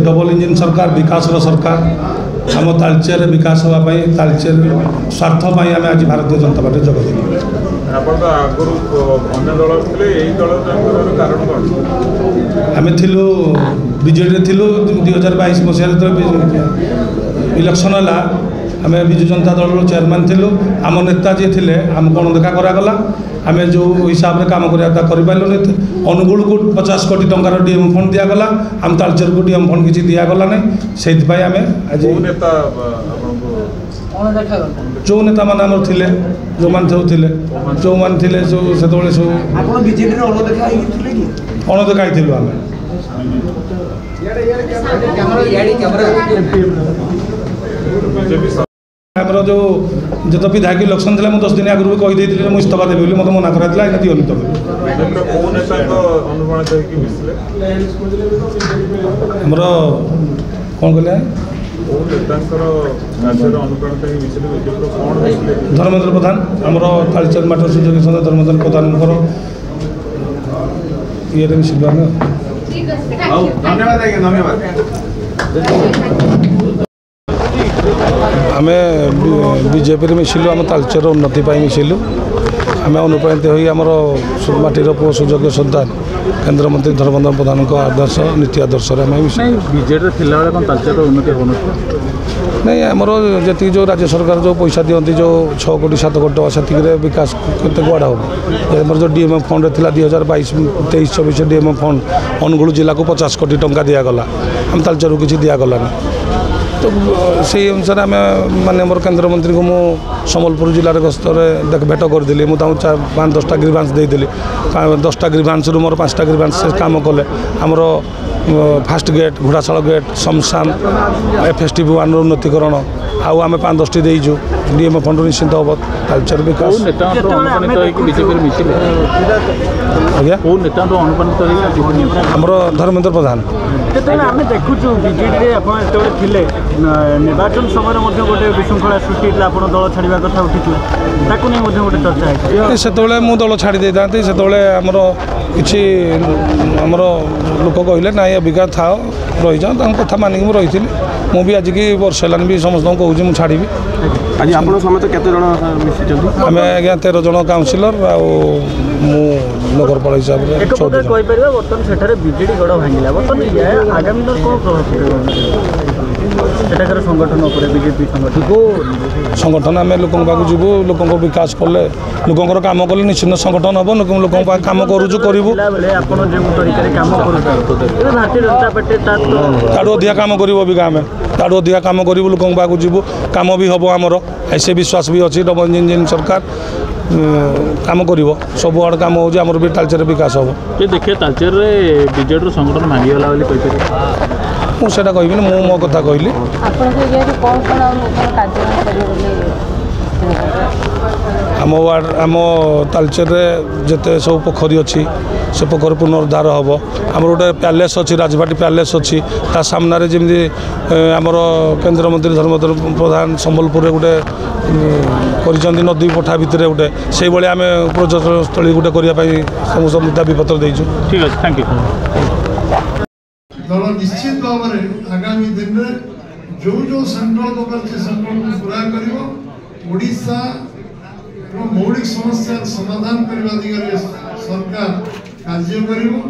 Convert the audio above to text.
Double engine सरकार विकास सरकार आम तालचेर विकास होगापाई तालचेर स्वार्थपाई आम आज भारतीय जनता पार्टी जोग आम थिलु बीजेडी थिलु 2022 मसीह इलेक्शन है आम विजु जनता दल चेयरमैन थिलु आम नेता जी थे आम गणदेखा करागला आम जो हिसाब से काम करें अनुगुल को 50 कोटी टंकार डीएम फंड दिगला आम तालचेर को डीएम फंड किसी दिगला नहीं से आम आज जो नेता मान थे जो मैंने थे जो मैंने थे जो से अणदेखा आमर जो जो विधायक इलेक्शन थी 10 दिन आगु भी कहीदी मुझे इस्तीफा देवी मतलब मना कराइला दिवनी तुम आमर कौन कहले धर्मेंद्र प्रधान आमर तालचेर माटर सुजोगी सदा धर्मेंद्र प्रधान ये मिसिल आम बीजेपी मिसिलु आम तालचेर उन्नति मिसिलु आम अनुप्राणित हो आमर माटीर पुओ सुजोग्य सन्तान केन्द्र मंत्री धर्मेंद्र प्रधान आदर्श नीति आदर्श बीजेडी तालचेर उन्नति हो नहीं आमर जी जो राज्य सरकार जो पैसा दिखती जो 6 कोटी 7 कोटी टका से विकास केते गुआड़ा हम जो डीएम फंड थी 2022-23-24 डीएम फंड अनुगुल जिला को 50 कोटी टंका दिगला आम तालचेर को किसी दिगलानी तो से अनुसार आम माननीय मोर केन्द्र मंत्री को मु सम्बलपुर जिले गस्तर भेट करदी मुझे 5-10टा ग्रीवांस देती 10टा ग्रीवांस मोर 5टा ग्रीवांस काम कले आमर फास्ट गेट घोड़ाशाल गेट शमशान FST1 उन्नतिकरण आउ आम 5-10टी देचु डीएम फंड निश्चित हम तालचेर विकास आमर धर्मेंद्र प्रधान देखु बीजेडी निर्वाचन समय गोटे विशृंखला सृष्टि दल छाड़ा कथा उठी गोटे चर्चा से मुझे दल छाड़ी था से आमर कि आमर लोक कहले ना अबिका था रही जाओ कथा मानिक रही मुझे आज की वर्ष है भी समस्त कहूँ मुझे छाड़ी आज आप समेत केत आम आज्ञा 13 जन काउनसिलर नगरपाल हिसाब से बर्तमान से बीजेडी गड़ भांगा बर्तमान आगामी दिन कौन प्रभाव संगठन बीजेपी संगठन आम लोक जीवु लोक विकास कले लोक कम कले निश्चित संगठन हम लोक कम करूँ करूँ अधिका कम करें ताड़ू अधिका कम करूँ लोक जीवु कम भी हम आमर ऐसे विश्वास भी अच्छी डबल इंजिन सरकार काम कर सब आड़ कम होमर भी तालचेर विकास हम देखिए तालचेर बीजेडी संगठन भांगीगला मुझे कहबी मु मो कथा कहली आम वार्ड आम तालचेर जिते सब पोखरी अच्छी से पोखरी पुनरुद्धार हम आमर गोटे पैलेस अच्छी राजभाटी पैलेस अच्छी ता सामने जमी आमर केन्द्र मंत्री धर्मेंद्र प्रधान सम्बलपुर गोटे कर नदी पठा भितर गोटे से भाई आम पर्यटन स्थली गोटे करने समस्त दाबी पत्र देचु। ठीक है थैंक यू। दल निश्चित भाव में आगामी दिन में जो जो संकल्प करছে संकल्प पूरा करिवो ओडिशा मौलिक समस्या समाधान करने दिगरे सरकार कार्य करिवो।